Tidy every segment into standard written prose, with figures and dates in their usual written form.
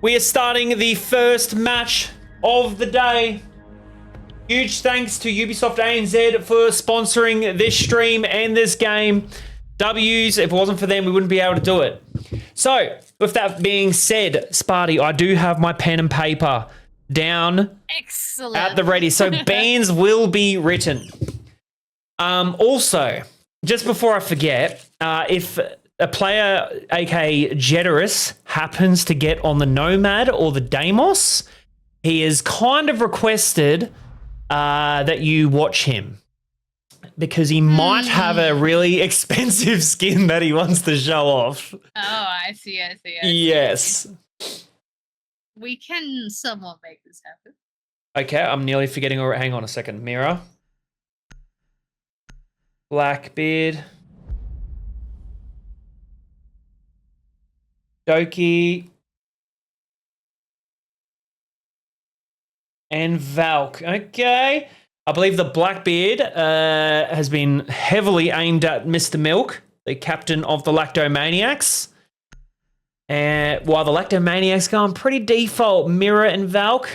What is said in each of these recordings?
we are starting the first match of the day. Huge thanks to Ubisoft ANZ for sponsoring this stream and this game. W's, if it wasn't for them, we wouldn't be able to do it. So, with that being said, Sparty, I do have my pen and paper down. Excellent. At the ready. So, bans will be written. Also, just before I forget, if a player, aka Jeterus, happens to get on the Nomad or the Deimos, he has kind of requested that you watch him because he might have a really expensive skin that he wants to show off. Oh, I see. Yes. We can somewhat make this happen. Okay, I'm nearly forgetting. Hang on a second. Mirror. Blackbeard. Doki. And Valk. Okay. I believe the Blackbeard has been heavily aimed at Mr. Milk, the captain of the Lactomaniacs. And while the Lactomaniacs go on pretty default, Mirror and Valk.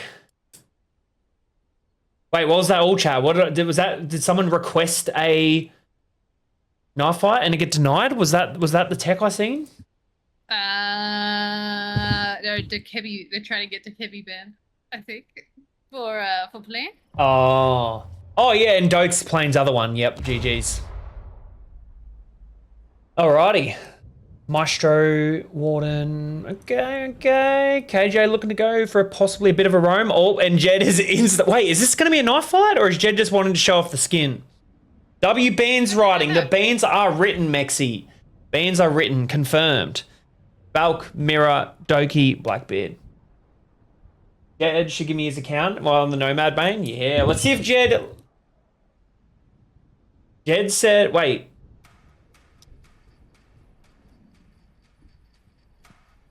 Wait, what was that all, chat? Did someone request a knife fight and it get denied? Was that the tech I seen? No, they're trying to get the Kebby ban, I think, for playing. Oh yeah, and Doke's playing's other one. Yep, GG's. Alrighty. Maestro, Warden, okay. KJ looking to go for possibly a bit of a roam. Oh, and Jed is instant. Wait, is this going to be a knife fight or is Jed just wanting to show off the skin? W bans writing. The bans are written, Mexi. Bans are written, confirmed. Valk, Mirror, Doki, Blackbeard. Jed should give me his account while on the Nomad ban. Yeah, let's see if Jed said, wait.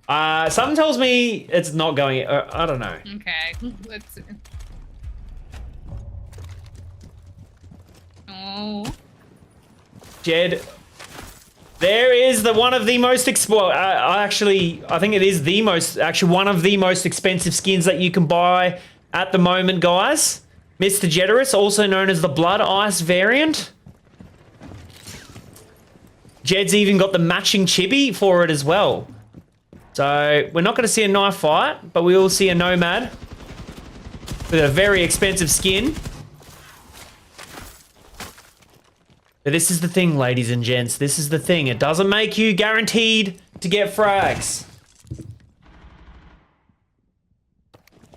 Something tells me it's not going. I don't know. Okay, let's see. Oh. Jed, there is one of the most I think it is the most, one of the most expensive skins that you can buy at the moment, guys. Mr. Jeterus, also known as the Blood Ice variant. Jed's even got the matching chibi for it as well. So, we're not going to see a knife fight, but we will see a Nomad with a very expensive skin. But this is the thing, ladies and gents. This is the thing. It doesn't make you guaranteed to get frags.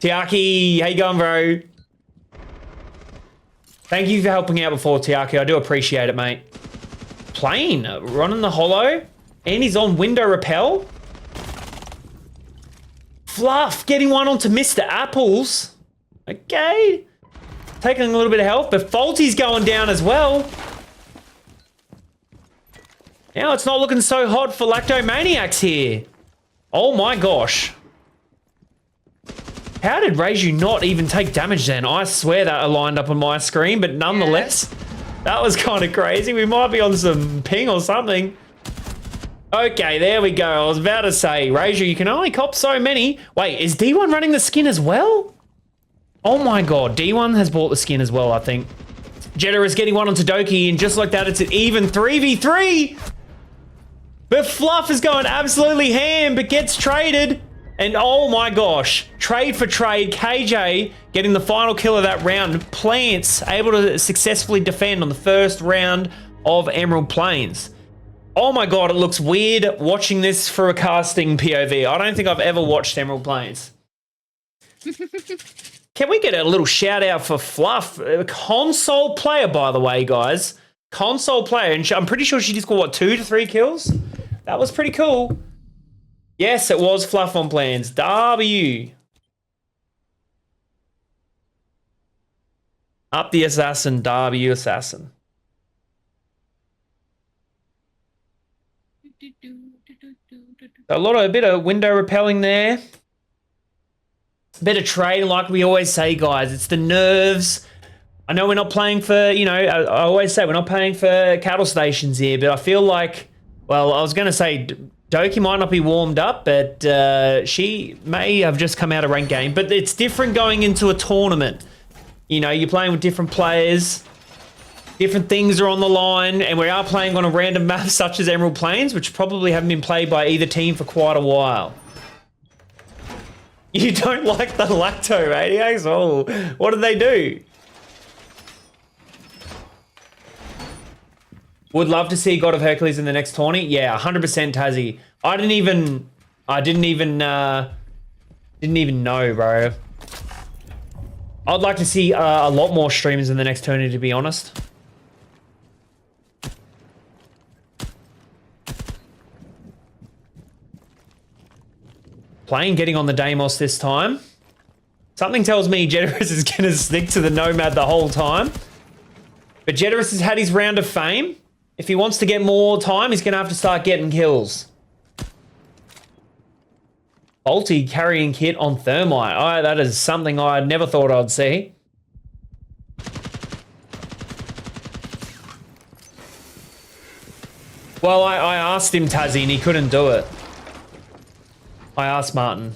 Tiaki, how you going, bro? Thank you for helping out before, Tiaki. I do appreciate it, mate. Plane, running the holo, and he's on window repel. Fluff getting one onto Mr. Apples. Okay. Taking a little bit of health, but Faulty's going down as well. Now it's not looking so hot for Lactomaniacs here. Oh my gosh. How did Reiju not even take damage then? I swear that aligned up on my screen, but nonetheless, that was kind of crazy. We might be on some ping or something. Okay, there we go. I was about to say, Reiju, you can only cop so many. Wait, is D1 running the skin as well? Oh my god, D1 has bought the skin as well, I think. Jetta is getting one onto Doki, and just like that, it's an even 3v3. But Fluff is going absolutely ham, but gets traded. And oh my gosh, trade for trade, KJ getting the final kill of that round. Plants able to successfully defend on the first round of Emerald Plains. Oh my god, it looks weird watching this for a casting POV. I don't think I've ever watched Emerald Plains. Can we get a little shout out for Fluff? A console player, by the way, guys. Console player, and I'm pretty sure she just got, what, 2 to 3 kills? That was pretty cool. Yes, it was Fluff on Plans. W. Up the assassin, W assassin. A bit of window repelling there. Bit of trade, like we always say, guys. It's the nerves. I know we're not playing for, I always say we're not paying for cattle stations here, but I feel like, well, I was going to say Doki might not be warmed up, but she may have just come out of ranked game. But it's different going into a tournament. You know, you're playing with different players. Different things are on the line, and we are playing on a random map such as Emerald Plains, which probably haven't been played by either team for quite a while. You don't like the Lactomaniacs? Oh, what did they do? Would love to see God of Hercules in the next tourney. Yeah, 100% Tazzy. I didn't even know, bro. I'd like to see a lot more streamers in the next tourney, to be honest. Playing, getting on the Deimos this time. Something tells me Jeterus is going to stick to the Nomad the whole time. But Jeterus has had his round of fame. If he wants to get more time, he's going to have to start getting kills. Bolty carrying kit on Thermite. Oh, that is something I never thought I'd see. Well, I asked him, Tazzy, and he couldn't do it. I asked Martin.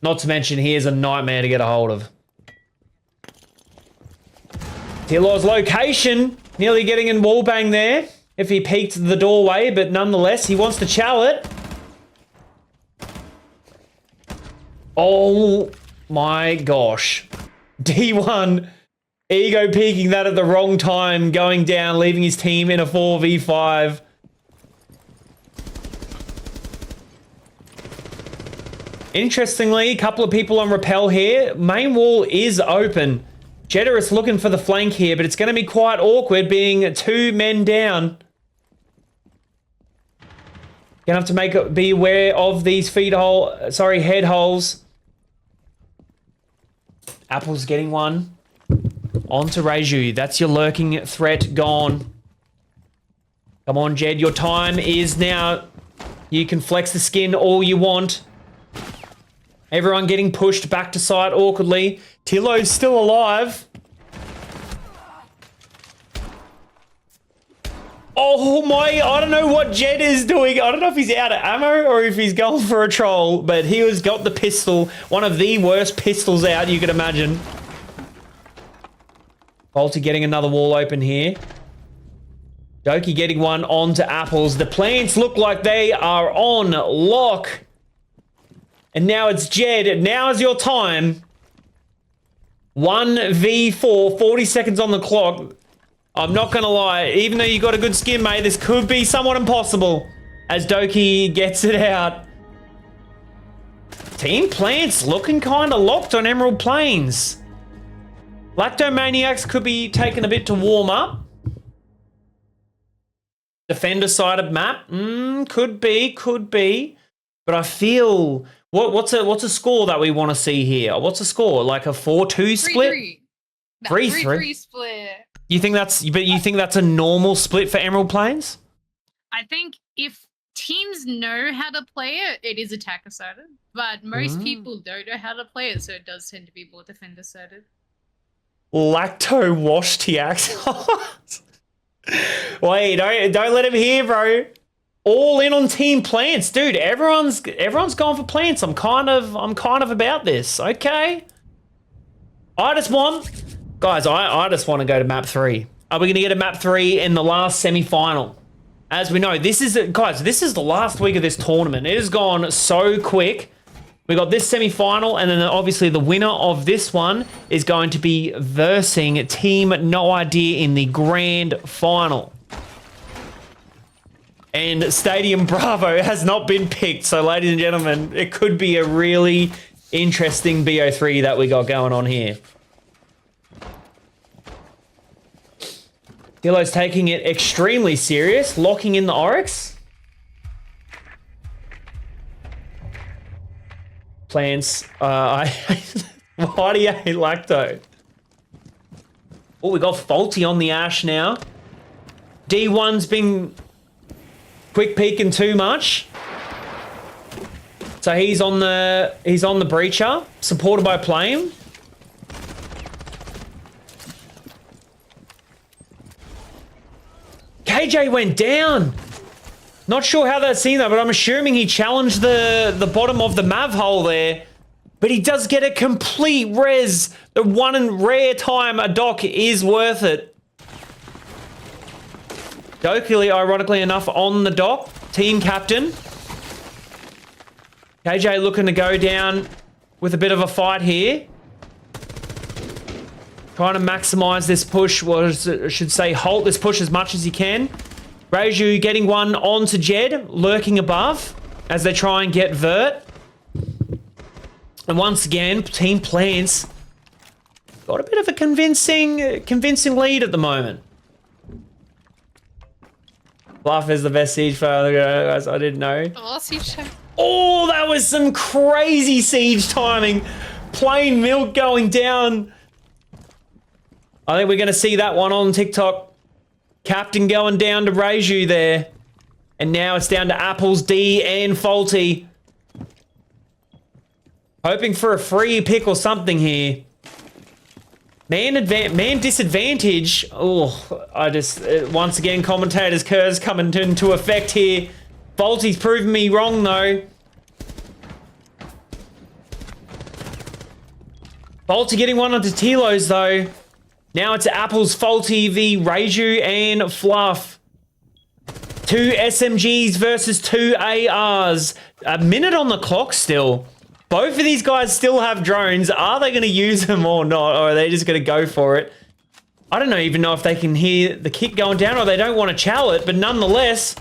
Not to mention, he is a nightmare to get a hold of. Tilaw's location, nearly getting in wallbang there. If he peeked the doorway, but nonetheless, he wants to chow it. Oh my gosh. D1, ego peeking that at the wrong time, going down, leaving his team in a 4v5. Interestingly, a couple of people on rappel here. Main wall is open. Jeterus looking for the flank here, but it's going to be quite awkward being 2 men down. Gonna have to be aware of these head holes. Apple's getting one. On to Reiju. That's your lurking threat gone. Come on, Jed. Your time is now. You can flex the skin all you want. Everyone getting pushed back to site awkwardly. Tilo's still alive. Oh my, I don't know what Jed is doing. I don't know if he's out of ammo or if he's going for a troll, but he has got the pistol. One of the worst pistols out you could imagine. Bolty getting another wall open here. Doki getting one onto Apples. The plants look like they are on lock. And now it's Jed. Now is your time. 1v4, 40 seconds on the clock. I'm not going to lie. Even though you got a good skin, mate, this could be somewhat impossible. As Doki gets it out. Team Plants looking kind of locked on Emerald Plains. Lactomaniacs could be taking a bit to warm up. Defender-sided map. Could be. But I feel... What's a score that we want to see here? What's a score? Like a 4-2 split? 3-3. No, 3-3 split. You think that's a normal split for Emerald Plains? I think if teams know how to play it, it is attacker-sided. But most people don't know how to play it, so it does tend to be more defender-sided. Lacto washed Tiax. Wait, don't let him hear, bro. All in on Team Plants, dude. Everyone's going for Plants. I'm kind of about this. Okay. I just want to go to map 3. Are we going to get a map 3 in the last semi-final? As we know, this is the last week of this tournament. It has gone so quick. We got this semi-final, and then obviously the winner of this one is going to be versing Team No Idea in the grand final. And Stadium Bravo has not been picked. So, ladies and gentlemen, it could be a really interesting BO3 that we got going on here. Dillo's taking it extremely serious, locking in the Oryx. Plants. Why do you hate Lacto? Oh, we got Faulty on the Ash now. D1's been... quick peeking too much. So he's on the breacher, supported by Plame. KJ went down. Not sure how that's seen that, but I'm assuming he challenged the bottom of the Mav hole there. But he does get a complete res. The one in rare time a dock is worth it. Dokili, ironically enough, on the dock. Team captain. KJ looking to go down with a bit of a fight here. Trying to maximize this push, or I should say halt this push as much as he can. Reiju getting one onto Jed, lurking above as they try and get Vert. And once again, Team Plants got a bit of a convincing lead at the moment. Bluff is the best siege player, guys. I didn't know. Oh, siege time. Oh, that was some crazy siege timing. Plain Milk going down. I think we're going to see that one on TikTok. Captain going down to Reiju there. And now it's down to Apples, D, and Faulty. Hoping for a free pick or something here. Man disadvantage. Oh, once again, commentator's curse coming into effect here. Faulty's proven me wrong, though. Faulty getting one onto Tilos, though. Now it's Apples, Faulty v Reiju and Fluff. 2 SMGs versus 2 ARs. A minute on the clock still. Both of these guys still have drones. Are they going to use them or not? Or are they just going to go for it? I don't even know if they can hear the kit going down or they don't want to chow it. But nonetheless,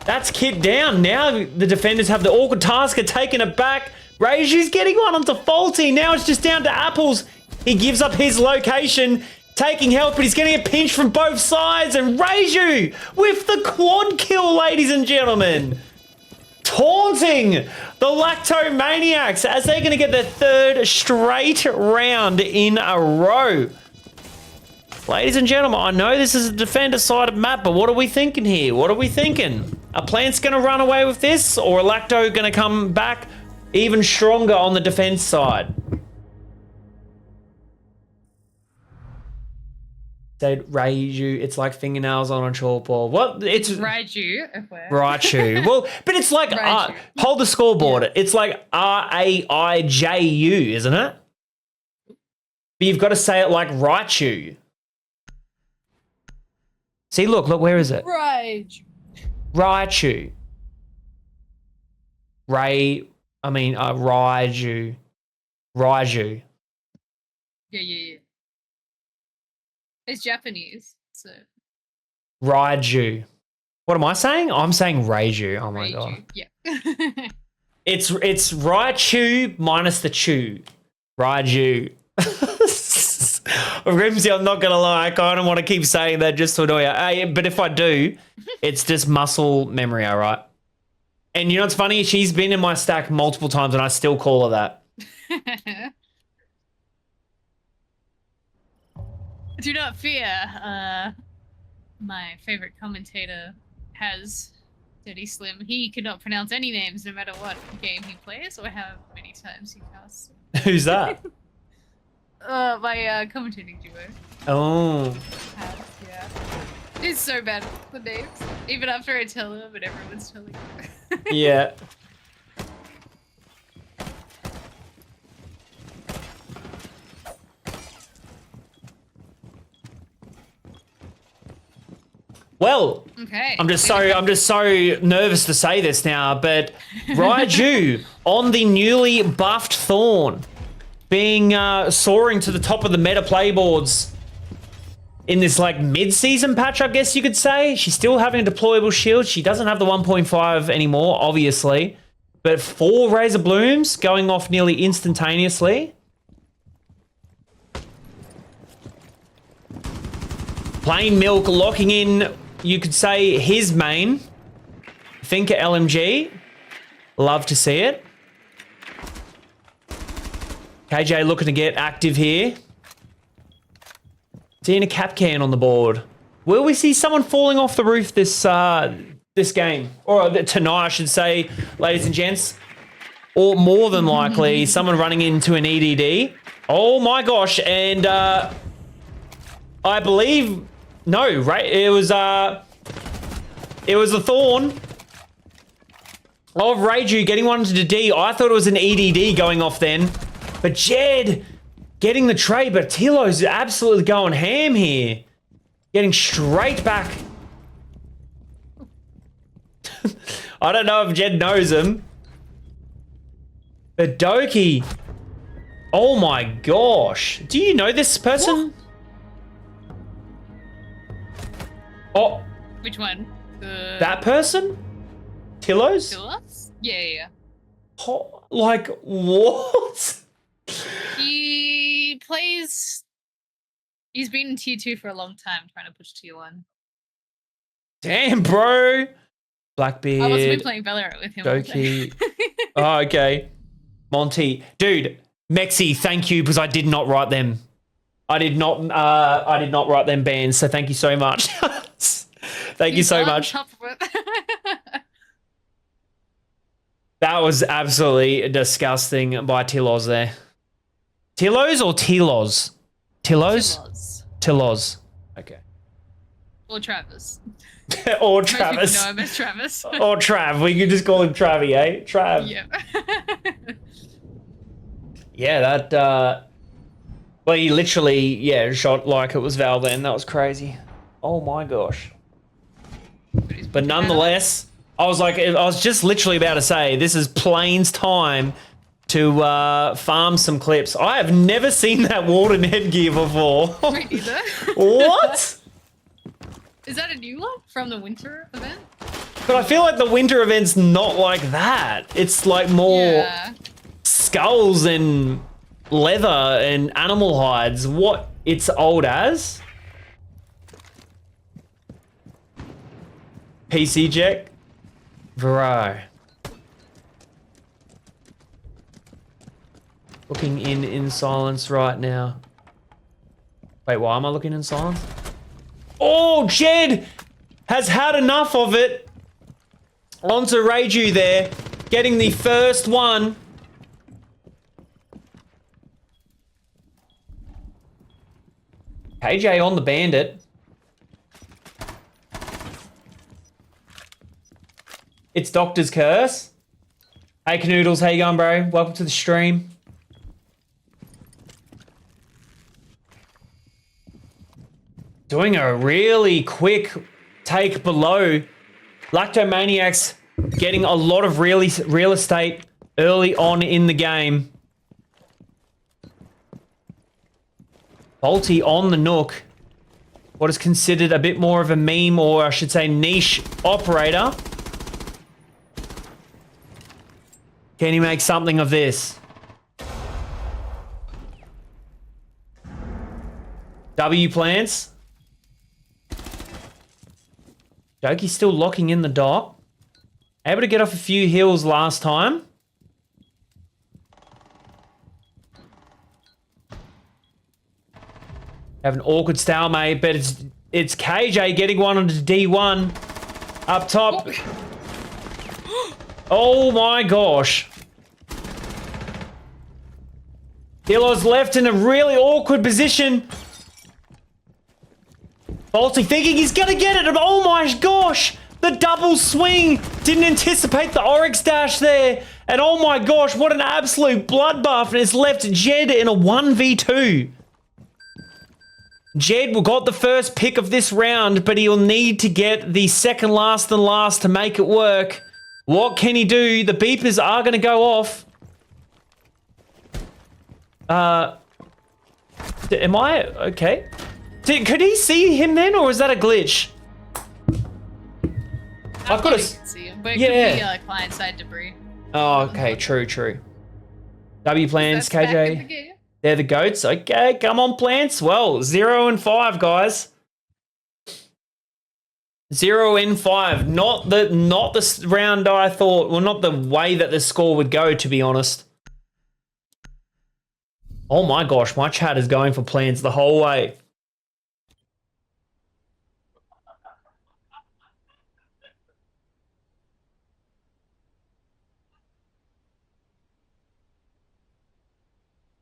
that's kit down. Now the defenders have the awkward task of taking it back. Reiju's getting one onto Faulty. Now it's just down to Apples. He gives up his location, taking help, but he's getting a pinch from both sides. And Reiju with the quad kill, ladies and gentlemen. Taunting the Lactomaniacs as they're going to get their third straight round in a row. Ladies and gentlemen, I know this is a defender-sided map, but what are we thinking here? What are we thinking? Are Plants going to run away with this, or are Lacto going to come back even stronger on the defense side? Said Reiju, it's like fingernails on a chalkboard. What? It's Raiju. Raichu. Well, but it's like hold the scoreboard. Yeah. It's like Raiju, isn't it? But you've got to say it like Raichu. See, look, where is it? Raiju. Raichu. Raiju. Raiju. Yeah. It's Japanese, so. Raiju. What am I saying? I'm saying Reiju. Oh my god. Yeah. It's Raichu minus the chew. Raiju. Rimsey, I'm not gonna lie, I kind of want to keep saying that just to annoy you. But if I do, it's just muscle memory, all right? And you know what's funny? She's been in my stack multiple times and I still call her that. Do not fear. My favorite commentator has Dirty Slim. He cannot pronounce any names no matter what game he plays or how many times he casts. Who's that? My commentating duo. Oh. Yeah. He's so bad at the names. Even after I tell him and everyone's telling him. Yeah. Well, okay. I'm just so nervous to say this now, but Raiju on the newly buffed Thorn, being soaring to the top of the meta playboards in this like mid-season patch, I guess you could say. She's still having a deployable shield. She doesn't have the 1.5 anymore, obviously, but 4 Razor Blooms going off nearly instantaneously. Plain Milk locking in, you could say, his main. Thinker LMG. Love to see it. KJ looking to get active here. Seeing a cap can on the board. Will we see someone falling off the roof this game? Or tonight, I should say, ladies and gents. Or more than likely, someone running into an EDD. Oh my gosh, and I believe... No, right? It was It was a thorn of Raju getting one to D. I thought it was an EDD going off then. But Jed getting the trade, but Tilo's absolutely going ham here. Getting straight back. I don't know if Jed knows him. But Doki. Oh my gosh. Do you know this person? What? Oh. Which one? That person? Tilos? Tilos? Yeah. Oh, like, what? He plays... He's been in tier 2 for a long time, trying to push tier 1. Damn, bro. Blackbeard. I've also been playing Valorant with him. Doki. Oh, okay. Monty. Dude, Mexi, thank you, because I did not write them. I did not write them bans, so thank you so much. Thank you so much. That was absolutely disgusting by Tilos there. Tilos or Tilos? Tilos? Tilos. Okay. Or Travis. Or Most Travis. people know him as Travis. Or Trav. We could just call him Travie, eh? Trav. Yeah. Yeah, that, well, he literally, yeah, shot like it was Val then. That was crazy. Oh my gosh. But nonetheless, I was just literally about to say, this is Plains time to farm some clips. I have never seen that Warden headgear before. Me neither. What? Is that a new one from the winter event? But I feel like the winter event's not like that. It's like more skulls and leather and animal hides. What it's old as? PC Jack? Bro. Looking in silence right now. Wait, why am I looking in silence? Oh, Jed has had enough of it. Onto Reiju there, getting the first one. KJ on the bandit. It's Doctor's Curse. Hey Canoodles, how you going, bro? Welcome to the stream. Doing a really quick take below. Lactomaniacs getting a lot of real estate early on in the game. Bolty on the Nook. What is considered a bit more of a meme, or I should say niche operator. Can he make something of this? W plants. Doki's still locking in the dock. Able to get off a few hills last time. Have an awkward stalemate, but it's KJ getting one onto D1. Up top. Oh my gosh. Hilo's left in a really awkward position. Bolty thinking he's gonna get it. Oh my gosh. The double swing. Didn't anticipate the Oryx dash there. And oh my gosh, what an absolute bloodbath. And it's left Jed in a 1v2. Jed got the first pick of this round, but he'll need to get the second last and last to make it work. What can he do? The beepers are going to go off. Am I okay? Could he see him then, or is that a glitch? I've got to see him, but it could be client-side debris. Oh, okay, true. W plans, KJ. They're the goats. Okay, come on, plants. Well, 0 and 5, guys. 0 and 5. Not the round I thought. Well, not the way that the score would go, to be honest. Oh my gosh, my chat is going for plants the whole way.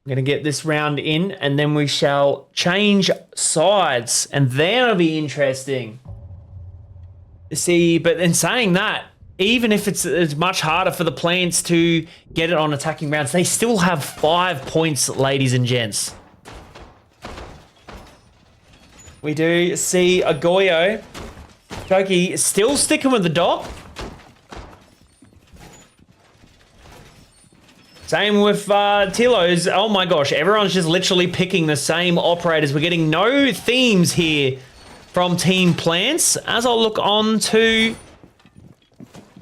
I'm going to get this round in, and then we shall change sides, and then it'll be interesting. see, but in saying that, even if it's much harder for the plants to get it on attacking rounds, they still have 5 points, ladies and gents. We do see a Goyo. Doki still sticking with the dot. Same with Tilos. Oh my gosh, everyone's just literally picking the same operators. We're getting no themes here from Team Plants. As I'll look on to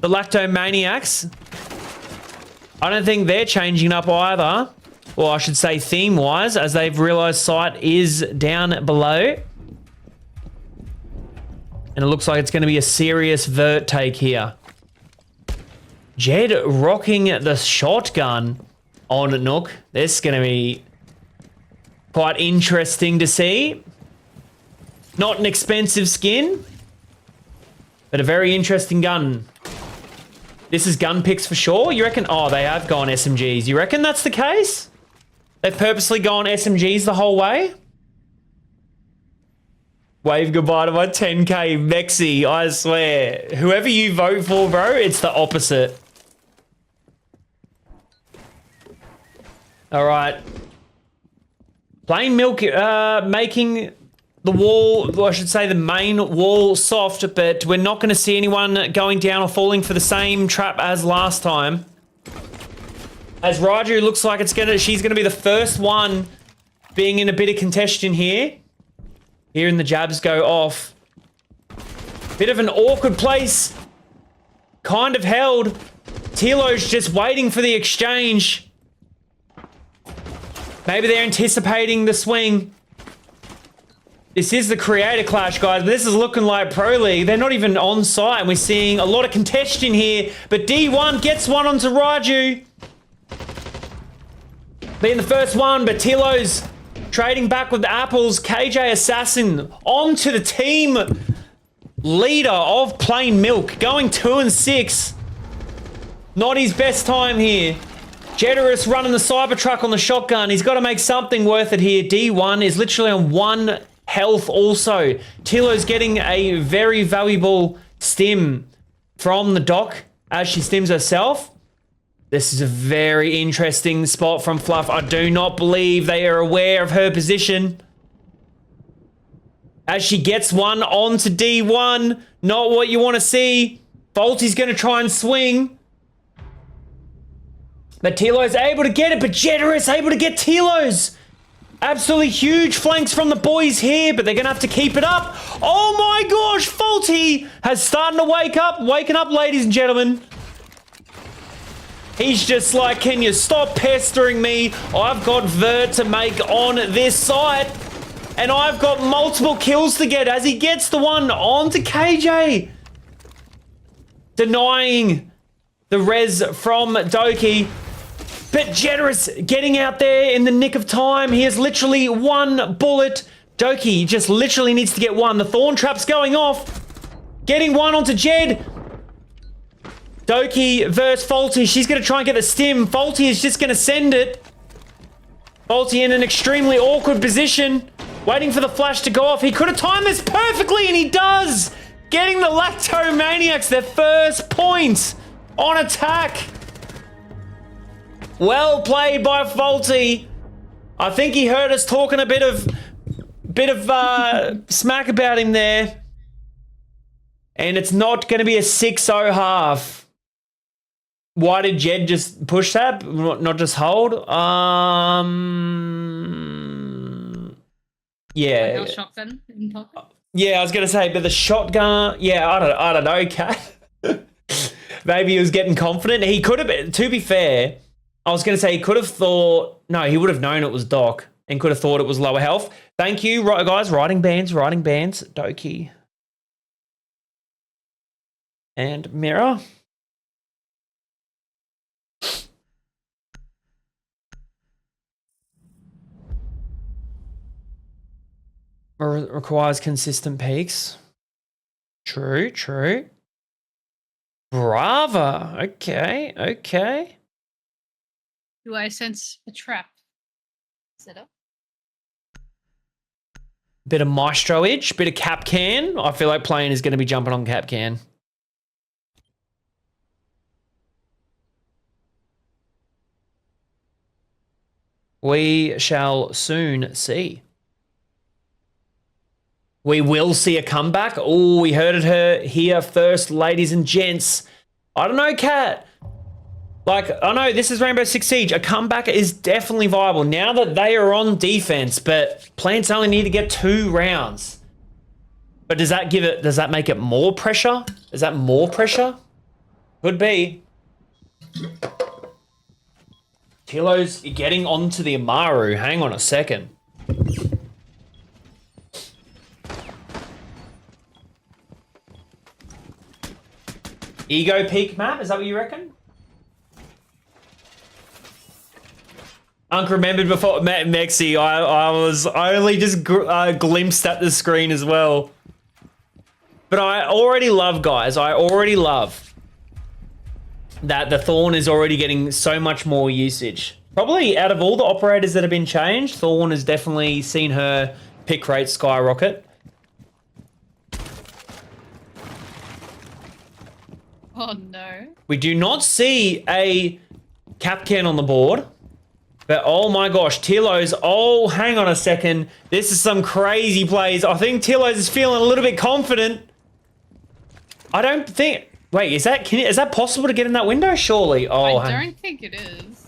the Lactomaniacs, I don't think they're changing up either. Well, I should say theme-wise, as they've realised sight is down below. And it looks like it's going to be a serious vert take here. Jed rocking the shotgun on Nook. This is going to be quite interesting to see. Not an expensive skin, but a very interesting gun. This is gun picks for sure. You reckon? Oh, they have gone SMGs. You reckon that's the case? They've purposely gone SMGs the whole way? Wave goodbye to my 10k Mexi, I swear. Whoever you vote for, bro, it's the opposite. All right. Plain Milk making the wall, well, I should say the main wall soft, but we're not going to see anyone going down or falling for the same trap as last time. As Raju looks like she's going to be the first one being in a bit of contention here. Hearing the jabs go off. Bit of an awkward place. Kind of held. Tilo's just waiting for the exchange. Maybe they're anticipating the swing. This is the creator clash, guys, but this is looking like Pro League. They're not even on site, and we're seeing a lot of contention here. But D1 gets one onto Raju. Being the first one, but Tilo's trading back with the apples. KJ Assassin onto the team leader of Plain Milk, going 2-6. Not his best time here. Jedorous running the Cybertruck on the shotgun. He's got to make something worth it here. D1 is literally on 1 health also. Tilo's getting a very valuable stim from the doc as she stims herself. This is a very interesting spot from Fluff. I do not believe they are aware of her position. As she gets one onto D1. Not what you want to see. Faulty's going to try and swing. But Tilo's able to get it, but Jedorous able to get Tilo's. Absolutely huge flanks from the boys here, but they're going to have to keep it up. Oh my gosh, Faulty has started to waking up, ladies and gentlemen. He's just like, can you stop pestering me? I've got vert to make on this side. And I've got multiple kills to get as he gets the one onto KJ. Denying the res from Doki. But Jedorous getting out there in the nick of time. He has literally 1 bullet. Doki just literally needs to get 1. The Thorn Trap's going off. Getting 1 onto Jed. Doki versus Faulty. She's going to try and get the stim. Faulty is just going to send it. Faulty in an extremely awkward position. Waiting for the flash to go off. He could have timed this perfectly, and he does. Getting the Lactomaniacs their first point on attack. Well played by Faulty. I think he heard us talking a bit of smack about him there. And it's not going to be a 6-0 half. Why did Jed just push that? Not just hold? Yeah. Shotgun in pocket? Yeah, I was gonna say, but the shotgun. Yeah, I don't know, Kat. Maybe he was getting confident. He could have been. To be fair, I was gonna say he could have thought. No, he would have known it was Doc and could have thought it was lower health. Thank you, guys. Riding bands. Doki and Mirror. Requires consistent peaks. True. Brava. Okay. Do I sense a trap set up? Bit of Maestro-age, bit of Cap Can. I feel like playing is going to be jumping on Cap Can. We shall soon see. We will see a comeback. Oh, we heard it here first, ladies and gents. I don't know, Kat. Like, I know this is Rainbow Six Siege. A comeback is definitely viable now that they are on defense, but Plants only need to get 2 rounds. But does that make it more pressure? Is that more pressure? Could be. Tilo's getting onto the Amaru. Hang on a second. Ego peak map, is that what you reckon? Unc remembered before Mexi, I only just glimpsed at the screen as well. But I already love, guys, I already love that the Thorn is already getting so much more usage. Probably out of all the operators that have been changed, Thorn has definitely seen her pick rate skyrocket. Oh no. We do not see a cap can on the board. But oh my gosh, Tilo's, oh, hang on a second. This is some crazy plays. I think Tilo's is feeling a little bit confident. I don't think, wait, is that possible to get in that window? Surely. Oh, I don't think it is.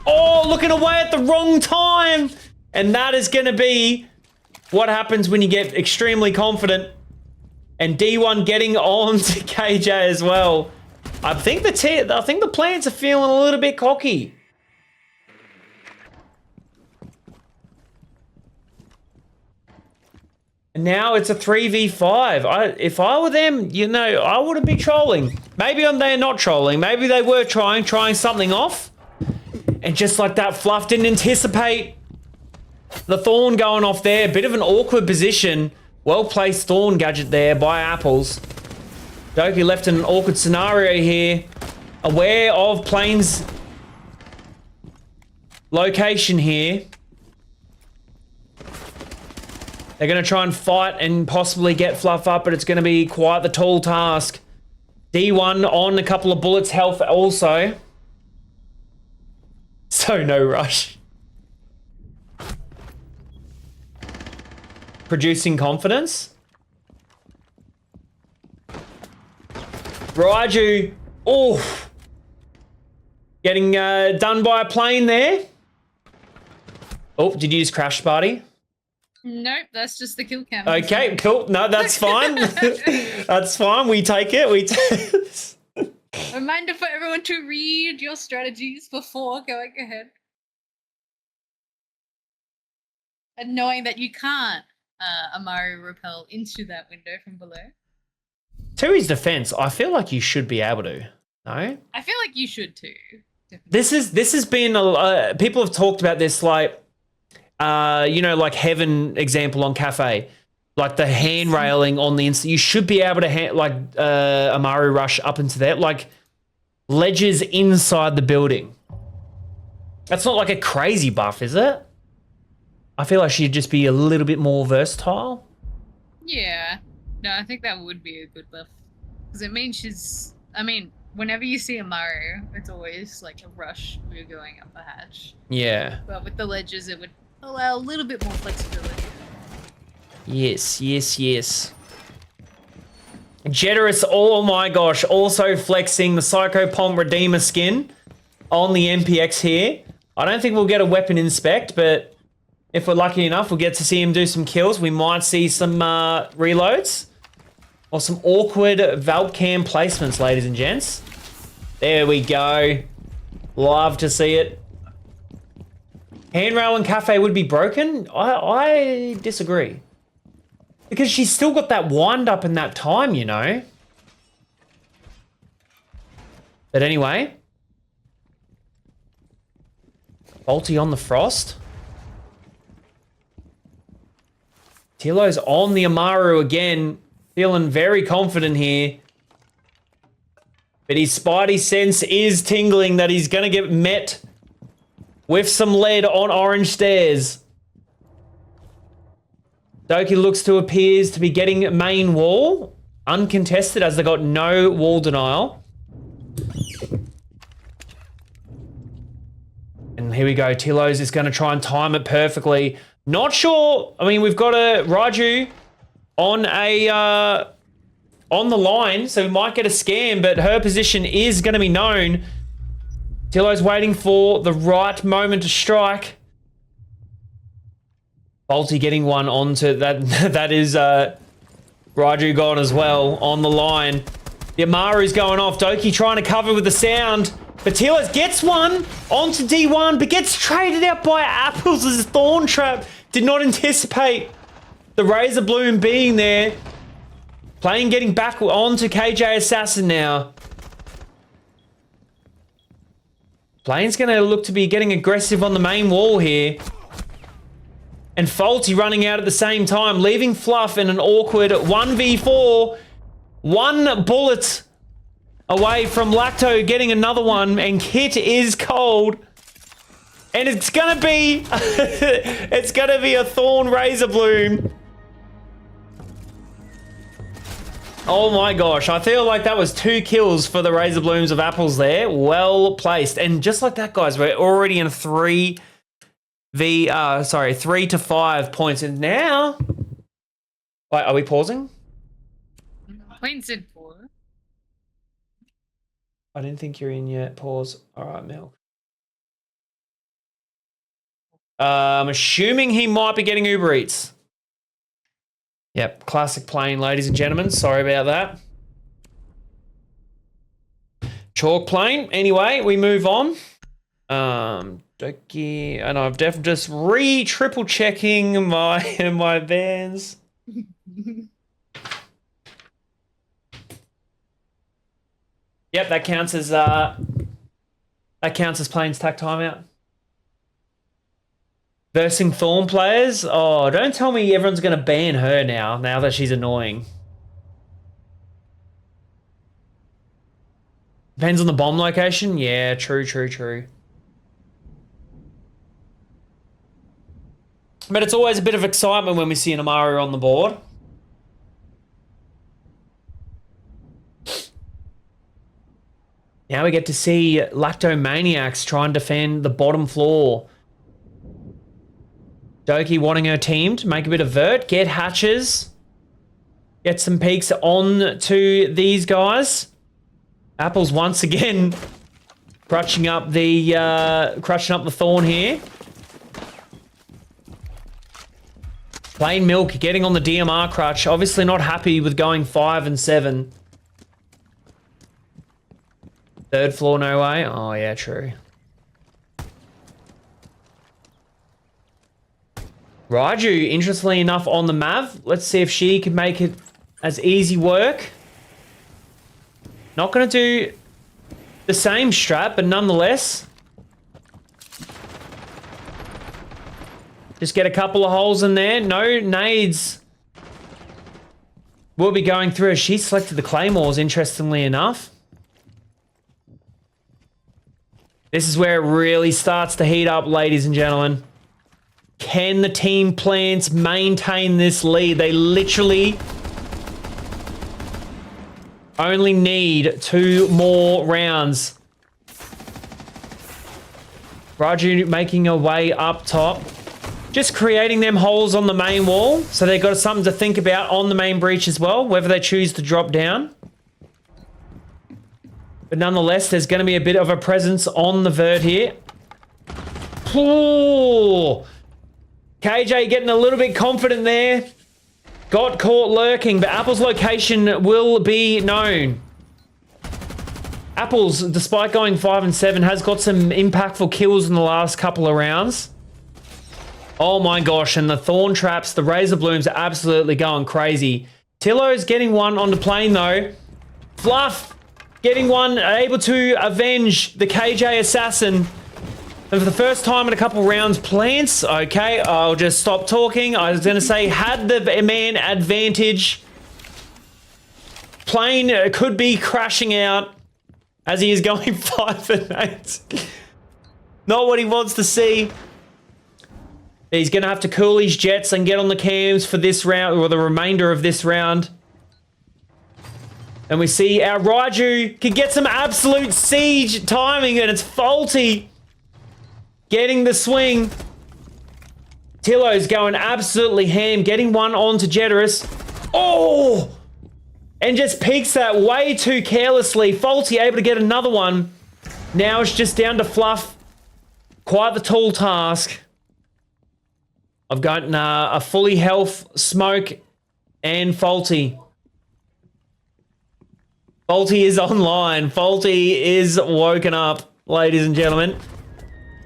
Oh, looking away at the wrong time. And that is going to be what happens when you get extremely confident. And D1 getting on to KJ as well. I think the Plants are feeling a little bit cocky. And now it's a 3v5. If I were them, you know, I wouldn't be trolling. Maybe they're not trolling. Maybe they were trying something off. And just like that, Fluff didn't anticipate the Thorn going off there. Bit of an awkward position. Well-placed Thorn gadget there by Apples. Doki left in an awkward scenario here. Aware of Plane's location here. They're going to try and fight and possibly get Fluff up, but it's going to be quite the tall task. D1 on a couple of bullets health also. So no rush. Producing confidence. Raiju, oh, getting done by a plane there. Oh, did you use Crash Party? Nope, that's just the kill cam. Okay, cool. No, that's fine. That's fine. We take it. Reminder for everyone to read your strategies before going ahead. And knowing that you can't Amaru repel into that window from below. To his defense, I feel like you should be able to. No? I feel like you should too. Definitely. This has been people have talked about this, like you know, like Heaven example on Cafe, like the hand railing on the instant. You should be able to Amaru rush up into there, like ledges inside the building. That's not like a crazy buff, is it? I feel like she'd just be a little bit more versatile. Yeah. No, I think that would be a good buff. Because it means whenever you see Amaru, it's always like a rush when you're going up a hatch. Yeah. But with the ledges, it would allow a little bit more flexibility. Yes, yes, yes. Jeterus, oh my gosh, also flexing the Psycho Pomp Redeemer skin on the MPX here. I don't think we'll get a weapon inspect, but if we're lucky enough, we'll get to see him do some kills. We might see some reloads. Or some awkward Valve cam placements, ladies and gents. There we go. Love to see it. Handrail and Cafe would be broken? I disagree. Because she's still got that wind up in that time, you know. But anyway. Bolty on the Frost. Tilo's on the Amaru again. Feeling very confident here. But his spidey sense is tingling that he's going to get met with some lead on orange stairs. Doki looks to appears to be getting main wall. Uncontested as they got no wall denial. And here we go. Tillos is going to try and time it perfectly. Not sure. I mean, we've got a Raju on on the line, so we might get a scam, but her position is going to be known. Tillo's waiting for the right moment to strike. Bolty getting one onto that. That is Raju gone as well on the line. The Amaru's going off. Doki trying to cover with the sound. But Tillos gets one onto D1, but gets traded out by Apples as a thorn trap. Did not anticipate the Razor Bloom being there. Plane getting back onto KJ Assassin now. Plane's going to look to be getting aggressive on the main wall here. And Faulty running out at the same time, leaving Fluff in an awkward 1v4. One bullet away from Lacto getting another one, and Kit is cold. And it's going to be... it's going to be a Thorn Razor Bloom. Oh my gosh, I feel like that was 2 kills for the Razor Blooms of Apples there. Well placed. And just like that, guys, we're already in 3 to 5 points. And now... Wait, are we pausing? Points in 4. I didn't think you're in yet. Pause. All right, Milk. I'm assuming he might be getting Uber Eats. Yep, classic plane, ladies and gentlemen. Sorry about that. Chalk plane. Anyway, we move on. Doki, and I've definitely just triple checking my bands. Yep, that counts as planes tack timeout. Versing Thorn players. Oh, don't tell me everyone's going to ban her now that she's annoying. Depends on the bomb location. Yeah, true. But it's always a bit of excitement when we see an Amaru on the board. Now we get to see Lactomaniacs try and defend the bottom floor. Doki wanting her team to make a bit of vert, get hatches, get some peeks on to these guys. Apples once again crutching up the thorn here. Plain Milk getting on the DMR crutch, obviously not happy with going 5 and 7. Third floor, no way. Oh yeah, true. Raju, interestingly enough, on the Mav. Let's see if she can make it as easy work. Not going to do the same strat, but nonetheless. Just get a couple of holes in there. No nades will be going through. She selected the Claymores, interestingly enough. This is where it really starts to heat up, ladies and gentlemen. Can the team plants maintain this lead? They literally only need 2 more rounds. Raju making her way up top. Just creating them holes on the main wall. So they've got something to think about on the main breach as well, whether they choose to drop down. But nonetheless, there's going to be a bit of a presence on the vert here. Ooh. KJ getting a little bit confident there. Got caught lurking, but Apple's location will be known. Apples, despite going 5 and 7, has got some impactful kills in the last couple of rounds. Oh my gosh, and the Thorn Traps, the Razor Blooms are absolutely going crazy. Tillo's getting one on the plane though. Fluff getting one, able to avenge the KJ Assassin. And for the first time in a couple rounds, Plants, okay, I'll just stop talking. I was going to say, had the man advantage. Plane could be crashing out as he is going 5 and 8. Not what he wants to see. He's going to have to cool his jets and get on the cams for this round, or the remainder of this round. And we see our Raiju can get some absolute siege timing, and it's faulty. Getting the swing. Tillo's going absolutely ham, getting one onto Jeterus. Oh! And just peeks that way too carelessly. Faulty able to get another one. Now it's just down to Fluff. Quite the tall task. I've got a fully health, Smoke, and Faulty. Faulty is online. Faulty is woken up, ladies and gentlemen.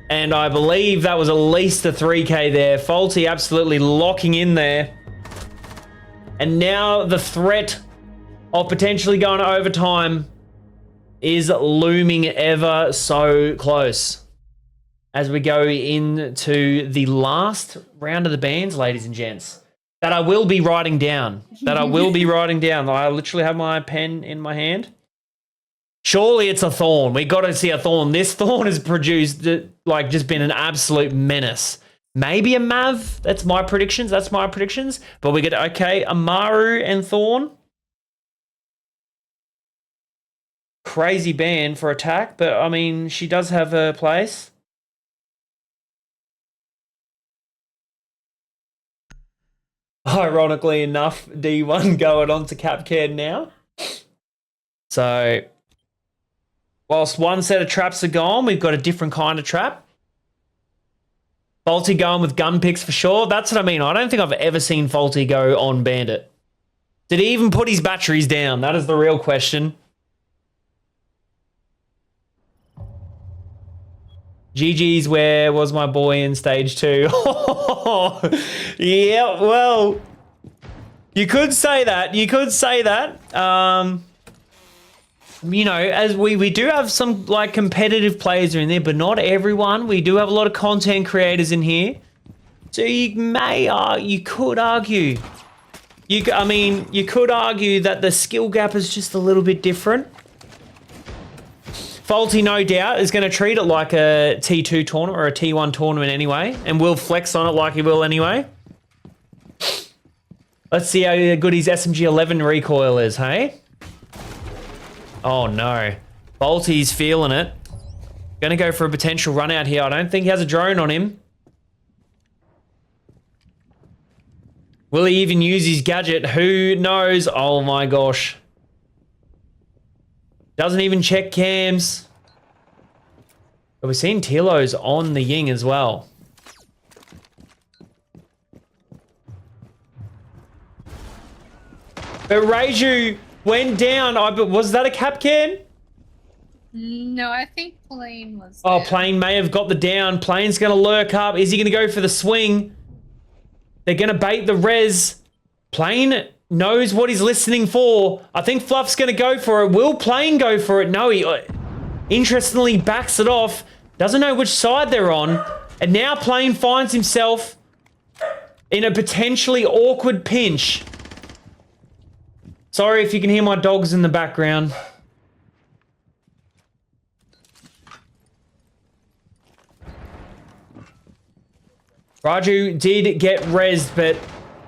And I believe that was at least a 3k there. Faulty absolutely locking in there. And now the threat of potentially going to overtime is looming ever so close. As we go into the last round of the bands, ladies and gents, that I will be writing down. I literally have my pen in my hand. Surely it's a Thorn. We got to see a Thorn. This Thorn has produced, like, just been an absolute menace. Maybe a Mav. That's my predictions. But we get, okay, Amaru and Thorn. Crazy ban for attack, but, I mean, she does have her place. Ironically enough, D1 going on to Capcan now. So, whilst one set of traps are gone, we've got a different kind of trap. Faulty going with gun picks for sure. That's what I mean. I don't think I've ever seen Faulty go on Bandit. Did he even put his batteries down? That is the real question. GG's, where was my boy in stage 2? Yeah, well, you could say that. You know, as we do have some, like, competitive players in there, but not everyone. We do have a lot of content creators in here. So you could argue. You could argue that the skill gap is just a little bit different. Faulty, no doubt, is going to treat it like a T2 tournament or a T1 tournament anyway, and will flex on it like he will anyway. Let's see how good his SMG-11 recoil is, hey? Oh, no. Faulty's feeling it. Going to go for a potential run out here. I don't think he has a drone on him. Will he even use his gadget? Who knows? Oh, my gosh. Doesn't even check cams. But we're seeing Tilo's on the Ying as well. But Reiju went down. Was that a cap can? No, I think Plane was there. Oh, there. Plane may have got the down. Plane's going to lurk up. Is he going to go for the swing? They're going to bait the res. Plane knows what he's listening for. I think Fluff's going to go for it. Will Plane go for it? No, he interestingly backs it off. Doesn't know which side they're on. And now Plane finds himself in a potentially awkward pinch. Sorry if you can hear my dogs in the background. Raju did get rezzed, but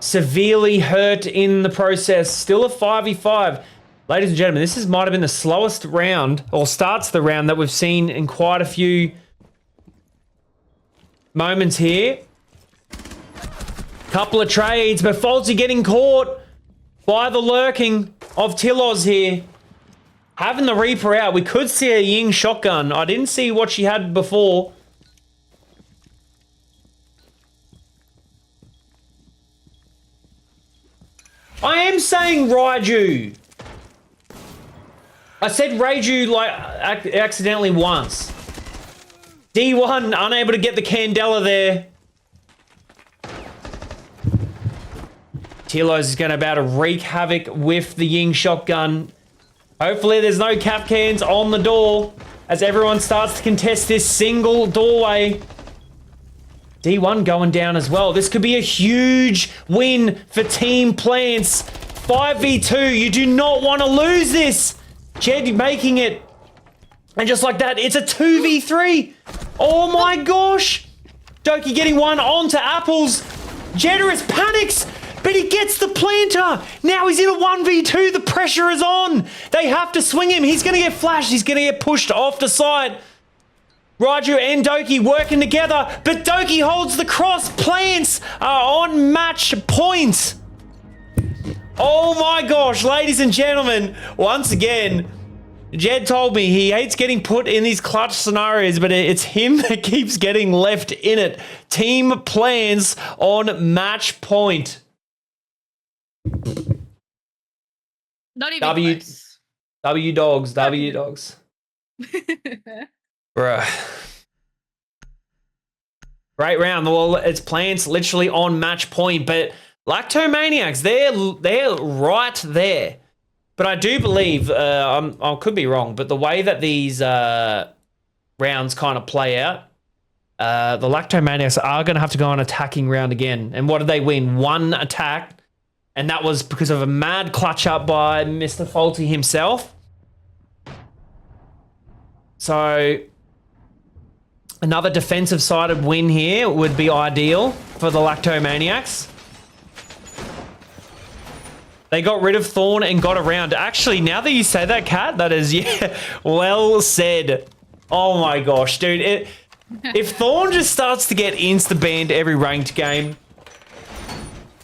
severely hurt in the process. Still a 5v5. Ladies and gentlemen, this might have been the slowest round, or starts the round, that we've seen in quite a few moments here. Couple of trades, but Faulty getting caught by the lurking of Tilos here. Having the Reaper out, we could see a Ying shotgun. I didn't see what she had before. I am saying Raiju. I said Raiju like accidentally once. D1 unable to get the Candela there. Tilos is going to about to wreak havoc with the Ying shotgun. Hopefully there's no cap cans on the door as everyone starts to contest this single doorway. D1 going down as well. This could be a huge win for Team Plants. 5v2. You do not want to lose this. Jed making it. And just like that, it's a 2v3. Oh my gosh. Doki getting one onto Apples. Generous panics, but he gets the planter. Now he's in a 1v2. The pressure is on. They have to swing him. He's going to get flashed. He's going to get pushed off the side. Raju and Doki working together, but Doki holds the cross. Plants are on match point. Oh my gosh, ladies and gentlemen, once again, Jed told me he hates getting put in these clutch scenarios, but it's him that keeps getting left in it. Team Plans on match point. Not even W close. W dogs, W dogs. Bruh. Great round. Well, it's Plants literally on match point, but Lactomaniacs, they're right there. But I do believe, I could be wrong, but the way that these rounds kind of play out, the Lactomaniacs are going to have to go on attacking round again. And what did they win? One attack, and that was because of a mad clutch up by Mr. Faulty himself. So another defensive-sided win here would be ideal for the Lactomaniacs. They got rid of Thorn and got around. Actually, now that you say that, Kat, that is, yeah, well said. Oh my gosh, dude. If Thorn just starts to get insta-banned every ranked game,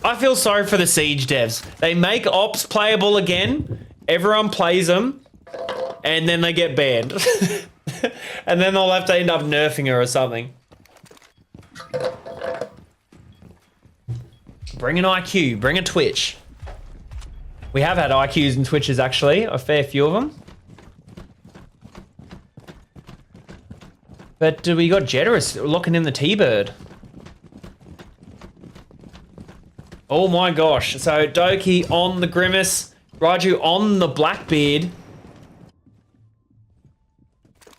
I feel sorry for the Siege devs. They make Ops playable again, everyone plays them, and then they get banned. And then they'll have to end up nerfing her or something. Bring an IQ, bring a Twitch. We have had IQs and Twitches, actually, a fair few of them. But we got Jeterus locking in the T-Bird. Oh my gosh. So Doki on the Grimace, Raju on the Blackbeard.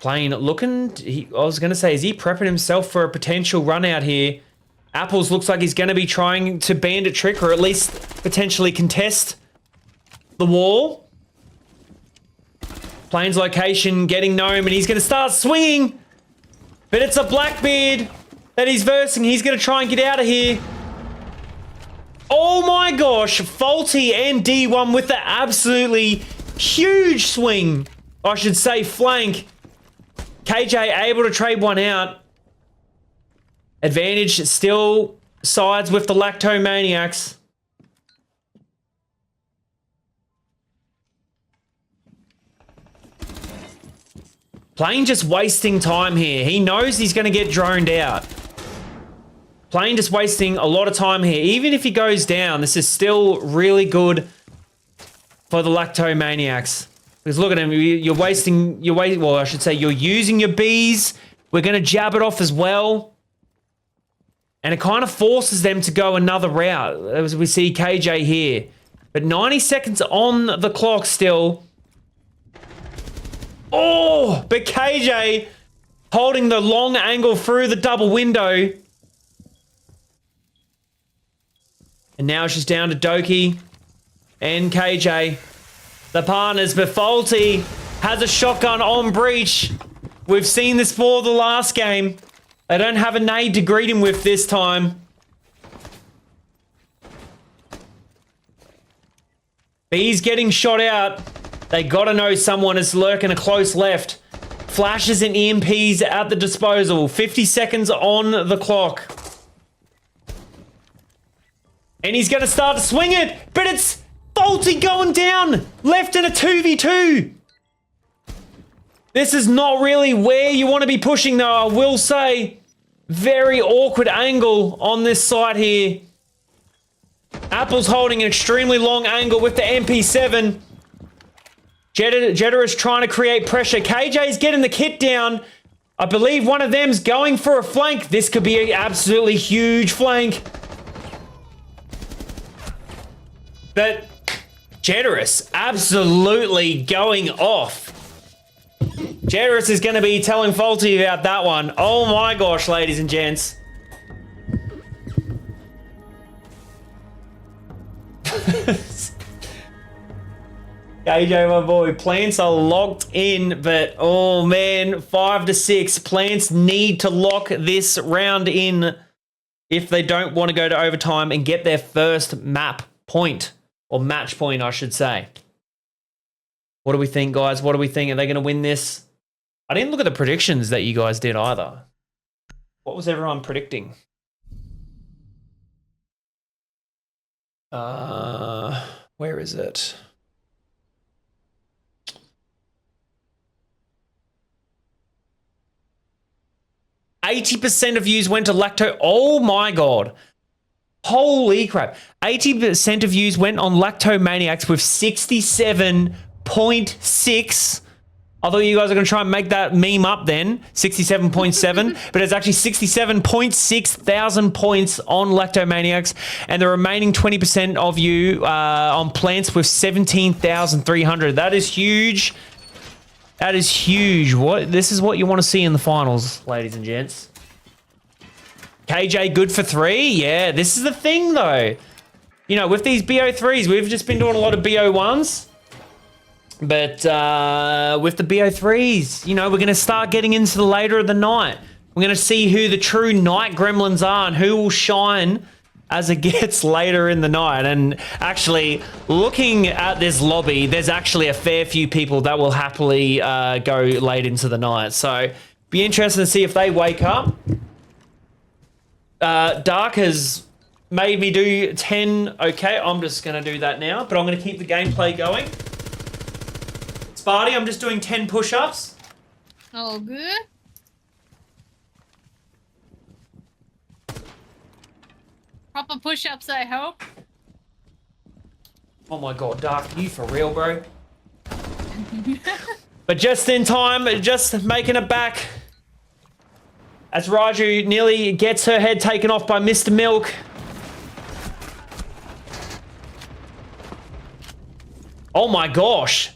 Playing, looking, I was going to say, is he prepping himself for a potential run out here? Apples looks like he's going to be trying to bandit trick or at least potentially contest the wall. Plains location getting gnome, and he's going to start swinging. But it's a Blackbeard that he's versing. He's going to try and get out of here. Oh my gosh. Faulty and D1 with the absolutely huge swing. I should say flank. KJ able to trade one out. Advantage still sides with the Lactomaniacs. Plane just wasting time here. He knows he's going to get droned out. Plane just wasting a lot of time here. Even if he goes down, this is still really good for the Lactomaniacs. Because look at him, you're wasting, well, I should say you're using your bees. We're going to jab it off as well. And it kind of forces them to go another route, as we see KJ here. But 90 seconds on the clock still. Oh, but KJ holding the long angle through the double window. And now it's just down to Doki and KJ. The partners, but Faulty has a shotgun on breach. We've seen this for the last game. They don't have a nade to greet him with this time. B's getting shot out. They gotta know someone is lurking a close left. Flashes and EMPs at the disposal. 50 seconds on the clock. And he's gonna start to swing it, but it's Faulty going down. Left in a 2v2. This is not really where you want to be pushing though, I will say. Very awkward angle on this side here. Apple's holding an extremely long angle with the MP7. Jetta is trying to create pressure. KJ's getting the kit down. I believe one of them's going for a flank. This could be an absolutely huge flank. But Jeterus absolutely going off. Jeterus is going to be telling Faulty about that one. Oh my gosh, ladies and gents. KJ, my boy, plants are locked in, but oh man, 5-6. Plants need to lock this round in if they don't want to go to overtime and get their first map point, or match point, I should say. What do we think, guys? What do we think? Are they going to win this? I didn't look at the predictions that you guys did either. What was everyone predicting? Where is it? %, of views went to Lacto. Oh my god. Holy crap. 80% of views went on Lactomaniacs with 67.6. I thought you guys are going to try and make that meme up then. 67.7. But it's actually 67.6 thousand points on Lactomaniacs. And the remaining 20% of you on Plants with 17,300. That is huge. That is huge. This is what you want to see in the finals, ladies and gents. KJ good for 3? Yeah, this is the thing though. You know, with these BO3s, we've just been doing a lot of BO1s. But with the BO3s, you know, we're going to start getting into the later of the night. We're going to see who the true night gremlins are and who will shine as it gets later in the night. And actually, looking at this lobby, there's actually a fair few people that will happily go late into the night. So, be interested to see if they wake up. Dark has made me do 10. Okay, I'm just going to do that now. But I'm going to keep the gameplay going. Sparty, I'm just doing 10 push-ups. Oh, good. Proper push-ups, I hope. Oh my god, Dark, you for real, bro? But just in time, just making it back. As Raju nearly gets her head taken off by Mr. Milk. Oh my gosh.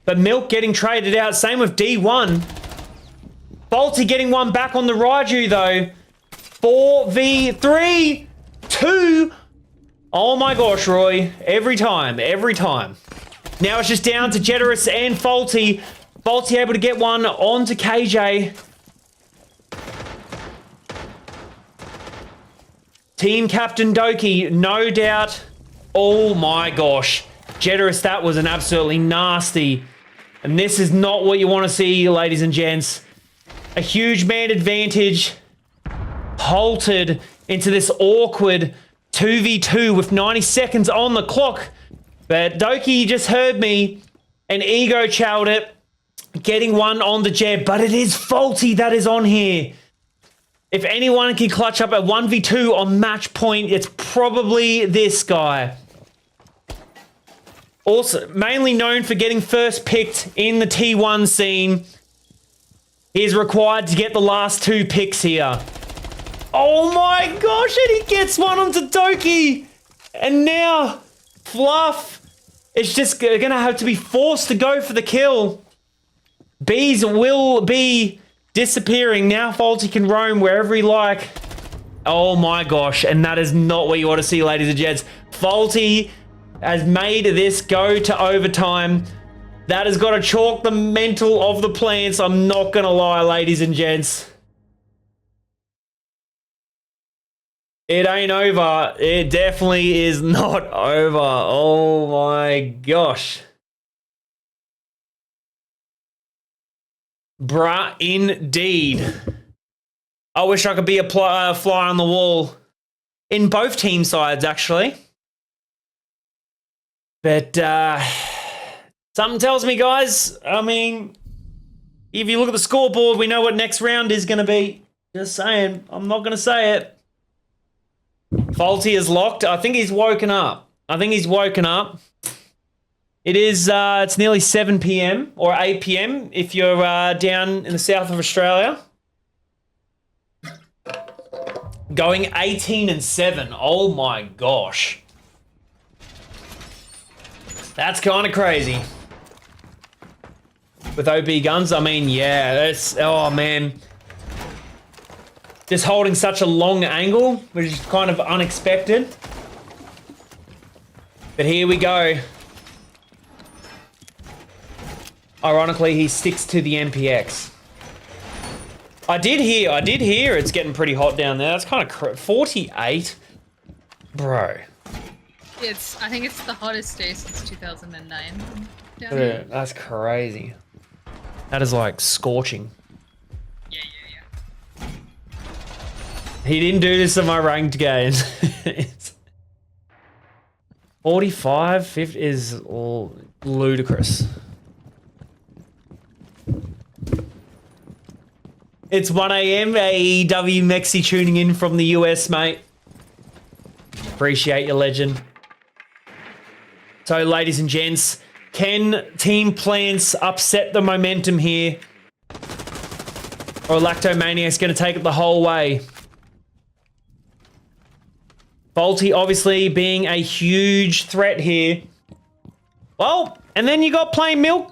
But Milk getting traded out. Same with D1. Faulty getting one back on the Raju though. 4v3. 2. Oh my gosh, Roy. Every time. Every time. Now it's just down to Jeterus and Faulty. Faulty able to get one onto KJ. Team Captain Doki, no doubt. Oh my gosh. Jeterus, that was an absolutely nasty. And this is not what you want to see, ladies and gents. A huge man advantage. Halted into this awkward 2v2 with 90 seconds on the clock. But Doki just heard me and ego chowed it. Getting one on the Jeb. But it is Faulty that is on here. If anyone can clutch up at 1v2 on match point, it's probably this guy. Also, mainly known for getting first picked in the T1 scene. He is required to get the last 2 picks here. Oh my gosh, and he gets one onto Doki. And now, Fluff is just going to have to be forced to go for the kill. Bees will be disappearing. Now Faulty can roam wherever he like. Oh my gosh, and that is not what you want to see, ladies and gents. Faulty has made this go to overtime. That has got to chalk the mental of the Plants. I'm not going to lie, ladies and gents. It ain't over. It definitely is not over. Oh my gosh. Bruh, indeed. I wish I could be a fly on the wall in both team sides, actually. But something tells me, guys, I mean, if you look at the scoreboard, we know what next round is going to be. Just saying. I'm not going to say it. Faulty is locked. I think he's woken up. It is, it's nearly 7 p.m. or 8 p.m. if you're down in the south of Australia. Going 18-7. Oh my gosh. That's kind of crazy. With OB guns, I mean, yeah, that's, oh man. Just holding such a long angle, which is kind of unexpected. But here we go. Ironically, he sticks to the MPX. I did hear it's getting pretty hot down there. That's kind of 48. Bro. I think it's the hottest day since 2009. Dude, that's crazy. That is like scorching. Yeah. He didn't do this in my ranked games. 45, 50 is all ludicrous. It's 1 a.m. AEW Mexi tuning in from the US, mate. Appreciate your legend. So, ladies and gents, can Team Plants upset the momentum here? Or Lactomaniacs going to take it the whole way? Faulty obviously being a huge threat here. Well, and then you got Plain Milk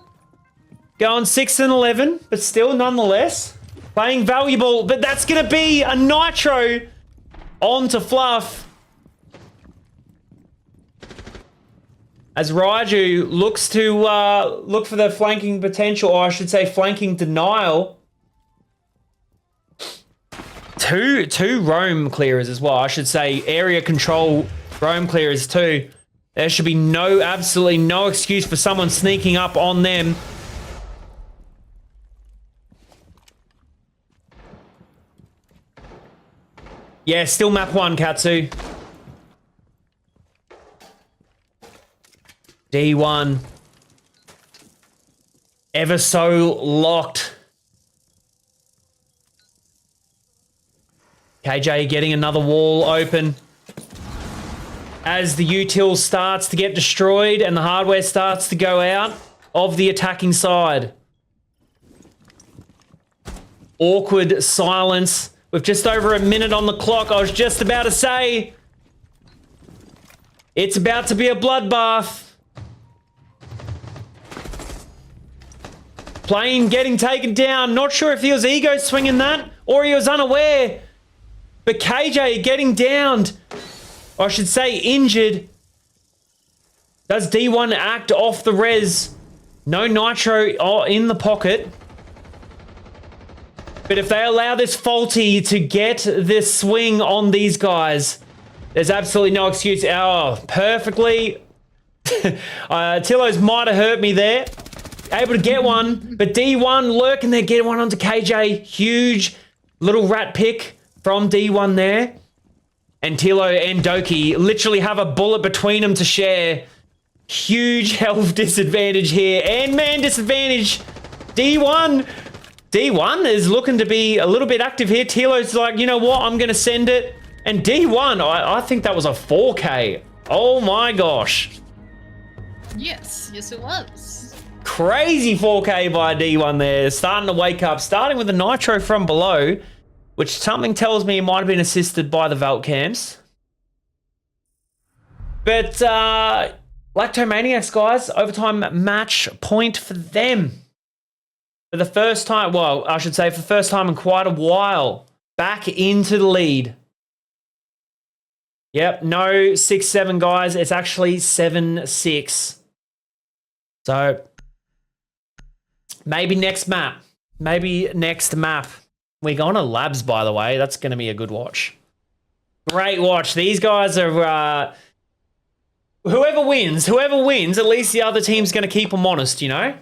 going 6 and 11, but still nonetheless playing valuable. But that's going to be a nitro onto Fluff. As Raiju looks to look for the flanking potential, or I should say flanking denial. Two roam clearers as well. I should say area control roam clearers too. There should be absolutely no excuse for someone sneaking up on them. Yeah, still map 1, Katsu. D1. Ever so locked. KJ getting another wall open. As the util starts to get destroyed and the hardware starts to go out of the attacking side. Awkward silence with just over a minute on the clock. I was just about to say, it's about to be a bloodbath. Plane getting taken down. Not sure if he was ego swinging that or he was unaware. But KJ getting downed. Or I should say injured. Does D1 act off the res? No nitro in the pocket. But if they allow this Faulty to get this swing on these guys, there's absolutely no excuse. Oh, perfectly. Tillos might have hurt me there. Able to get one, but D1 lurking there, getting one onto KJ. Huge little rat pick from D1 there. And Tilo and Doki literally have a bullet between them to share. Huge health disadvantage here. And man disadvantage. D1 is looking to be a little bit active here. Tilo's like, you know what? I'm going to send it. And D1, I think that was a 4K. Oh my gosh. Yes it was. Crazy 4K by D1 there. Starting to wake up. Starting with a nitro from below, which something tells me it might have been assisted by the Velt cams. But Lactomaniacs, guys, overtime match point for them. For the first time, well, I should say for the first time in quite a while, back into the lead. Yep, no 6-7, guys. It's actually 7-6. So, maybe next map. We're going to Labs, by the way. That's going to be a good watch. Great watch. These guys are... whoever wins, at least the other team's going to keep them honest, you know?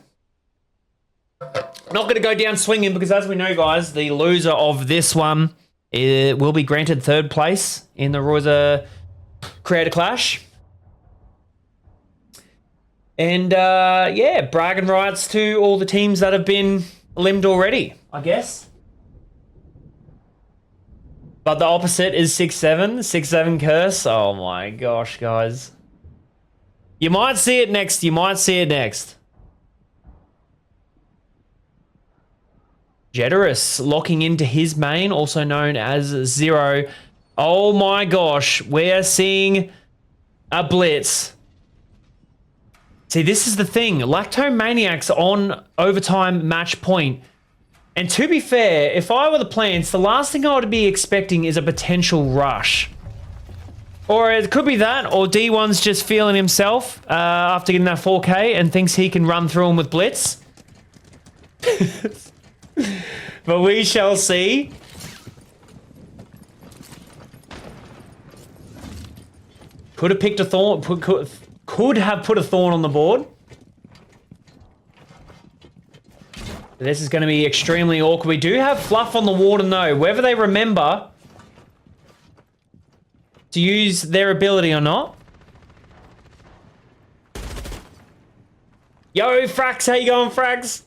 Not going to go down swinging because, as we know, guys, the loser of this one will be granted third place in the Royza Creator Clash. And, yeah, bragging rights to all the teams that have been limbed already, I guess. But the opposite is 6-7. 6-7 curse. Oh, my gosh, guys. You might see it next. Jeterus locking into his main, also known as Zero. Oh, my gosh. We're seeing a blitz. See, this is the thing. Lactomaniacs on overtime match point. And to be fair, if I were the Plants, the last thing I would be expecting is a potential rush. Or it could be that, or D1's just feeling himself after getting that 4K and thinks he can run through him with blitz. But we shall see. Could have picked a thorn. Could have put a thorn on the board. This is going to be extremely awkward. We do have fluff on the warden though. Whether they remember to use their ability or not. Yo, Frax, how you going, Frax?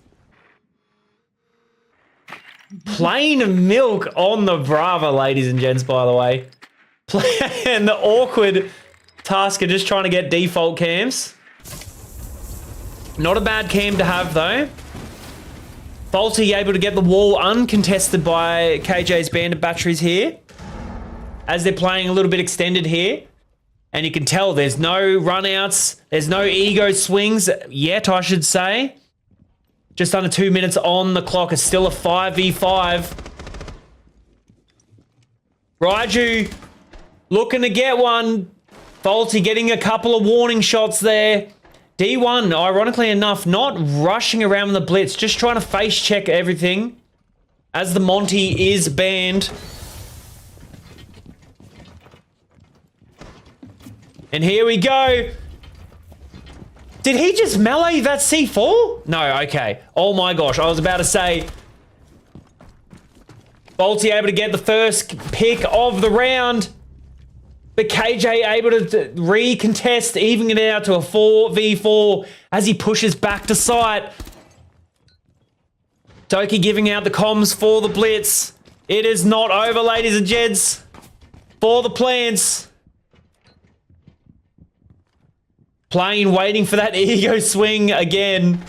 Plain milk on the Brava, ladies and gents, by the way. And the awkward task of just trying to get default cams. Not a bad cam to have, though. Faulty able to get the wall uncontested by KJ's bandit batteries here. As they're playing a little bit extended here. And you can tell there's no runouts. There's no ego swings yet, I should say. Just under 2 minutes on the clock. It's still a 5v5. Raiju looking to get one. Faulty getting a couple of warning shots there. D1, ironically enough, not rushing around the blitz. Just trying to face check everything. As the Monty is banned. And here we go. Did he just melee that C4? No, okay. Oh my gosh, I was about to say. Faulty able to get the first pick of the round. But KJ able to recontest, evening it out to a 4v4 as he pushes back to site. Doki giving out the comms for the blitz. It is not over, ladies and gents. For the plants. Plane waiting for that ego swing again.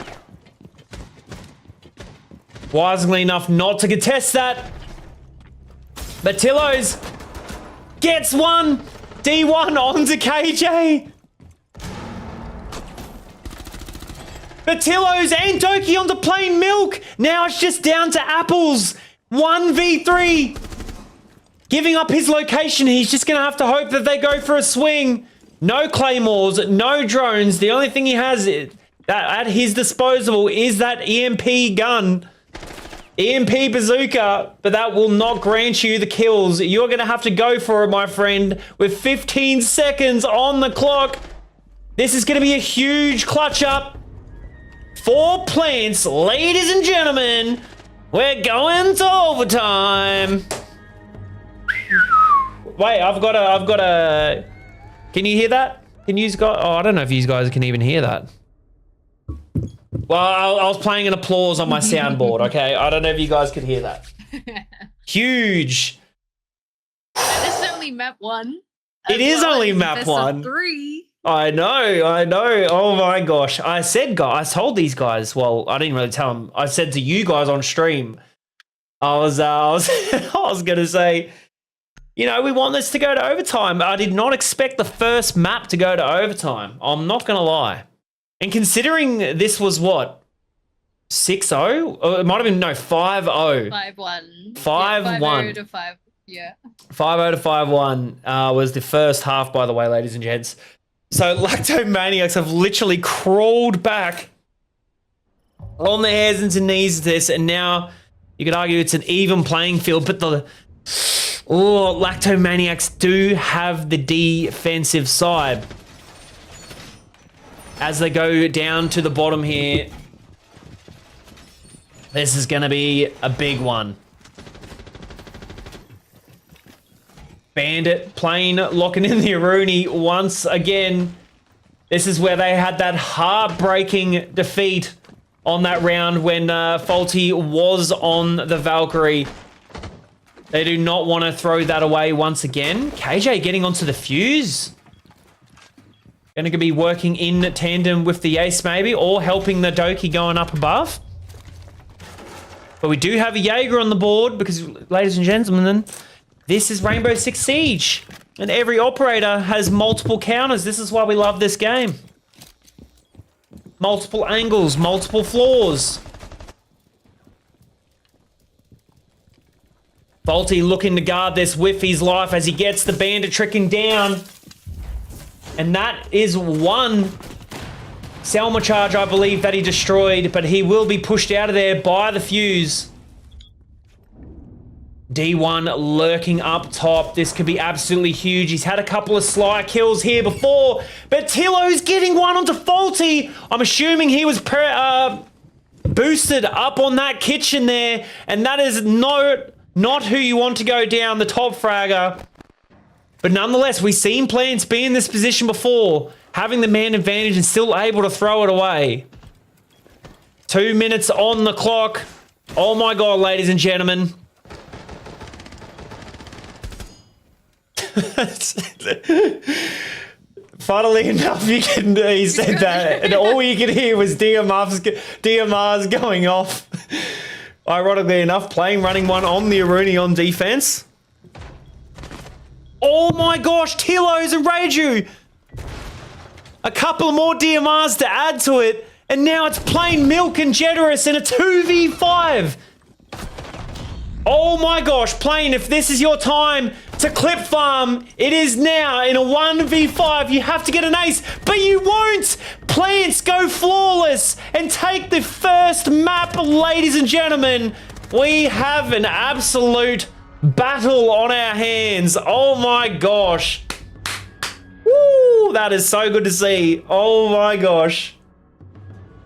Wisely enough not to contest that. But Tillos gets one. D1 onto KJ. Batillos and Doki onto plain milk. Now it's just down to apples. 1v3. Giving up his location. He's just going to have to hope that they go for a swing. No claymores, no drones. The only thing he has at his disposal is that EMP gun. EMP bazooka, but that will not grant you the kills. You're going to have to go for it, my friend, with 15 seconds on the clock. This is going to be a huge clutch up. 4 plants, ladies and gentlemen. We're going to overtime. Wait, I've got a... Can you hear that? Can you guys... Oh, I don't know if you guys can even hear that. Well, I was playing an applause on my soundboard, okay? I don't know if you guys could hear that. Huge. This is only map 1. It is only map 1. 3. I know. Oh my gosh. I told these guys, well, I didn't really tell them. I said to you guys on stream, I was going to say, you know, we want this to go to overtime. I did not expect the first map to go to overtime. I'm not going to lie. And considering this was what? 6-0? It might have been, no, 5-0. 5-1. 5-1. To 5. Yeah. 5-0 to 5-1 was the first half, by the way, ladies and gents. So Lactomaniacs have literally crawled back on their hands and knees to this, and now you could argue it's an even playing field, but Lactomaniacs do have the defensive side. As they go down to the bottom here, this is going to be a big one. Bandit plane locking in the Aruni once again. This is where they had that heartbreaking defeat on that round when Faulty was on the Valkyrie. They do not want to throw that away once again. KJ getting onto the fuse. Going to be working in tandem with the ace maybe, or helping the Doki going up above. But we do have a Jaeger on the board because, ladies and gentlemen, this is Rainbow Six Siege. And every operator has multiple counters. This is why we love this game. Multiple angles, multiple floors. Faulty looking to guard this with his life as he gets the bandit tricking down. And that is one Selma charge, I believe, that he destroyed, but he will be pushed out of there by the fuse. D1 lurking up top. This could be absolutely huge. He's had a couple of sly kills here before, but Tillo's getting one onto Faulty. I'm assuming he was boosted up on that kitchen there, and that is not who you want to go down, the top fragger. But nonetheless, we've seen Plants be in this position before, having the man advantage and still able to throw it away. 2 minutes on the clock. Oh my God, ladies and gentlemen. Funnily enough, he said that, and all you could hear was DMR's going off. Ironically enough, running one on the Aruni on defense. Oh my gosh, Tilos and Reiju! A couple more DMRs to add to it, and now it's plain Milk and Generous in a 2v5. Oh my gosh, Plain, if this is your time to clip farm, it is now in a 1v5. You have to get an ace, but you won't! Plants go flawless and take the first map, ladies and gentlemen. We have an absolute battle on our hands. Oh my gosh. Woo, that is so good to see. Oh my gosh.